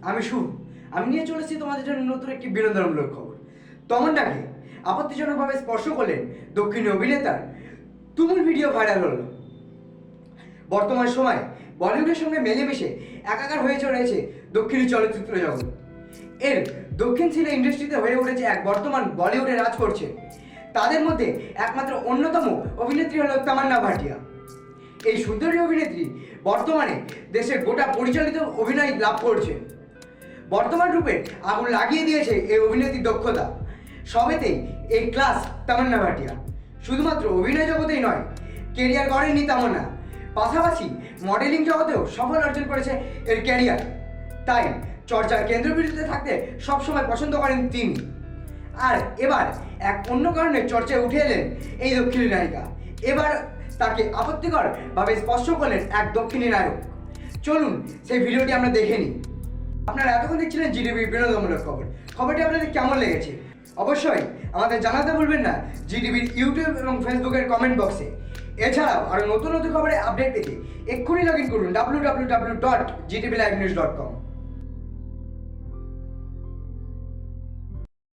আমি শুভ। আমি নিয়ে চলেছি তোমাদের জন্য নতুন একটি বিনোদনমূলক খবর। তমন্নাকে আপত্তিজনকভাবে স্পর্শ করলেন দক্ষিণী অভিনেতার তুমুল ভিডিও ভাইরাল হল। বর্তমান সময়ে বলিউডের সঙ্গে মিলেমিশে একাকার হয়ে চলেছে দক্ষিণী চলচ্চিত্র জগৎ। এর দক্ষিণ সিনে ইন্ডাস্ট্রিতে হয়ে উঠেছে এক বর্তমান বলিউডে রাজ করছে। তাদের মধ্যে একমাত্র অন্যতম অভিনেত্রী হল তামান্না ভাটিয়া। এই সুন্দরী অভিনেত্রী বর্তমানে দেশের গোটা পরিচালিত অভিনয় লাভ করছে। বর্তমান রূপে আগুন লাগিয়ে দিয়েছে এই অভিনেত্রীর দক্ষতা। সবেতেই এই ক্লাস তামান্না ভাটিয়া। শুধুমাত্র অভিনয় জগতেই নয়, কেরিয়ার গড়েননি তামান্না, পাশাপাশি মডেলিং জগতেও সফল অর্জন করেছে এর ক্যারিয়ার। তাই চর্চার কেন্দ্রবিন্দুতে থাকতে সবসময় পছন্দ করেন তিনি। আর এবার এক অন্য কারণে চর্চায় উঠে এলেন এই দক্ষিণী নায়িকা। এবার তাকে আপত্তিকরভাবে স্পর্শ করলেন এক দক্ষিণী নায়ক। চলুন সেই ভিডিওটি আমরা দেখে নিই। আপনারা এতক্ষণ দেখছিলেন জিটিভির বিনোদনমূলক খবর। খবরটি আপনাদের কেমন লেগেছে অবশ্যই আমাদের জানাতে ভুলবেন না জিটিভির ইউটিউব এবং ফেসবুকের কমেন্ট বক্সে। এছাড়াও আরও নতুন নতুন খবরে আপডেট পেতে এক্ষুনি লগ ইন করুন www.gtvlivenews.com।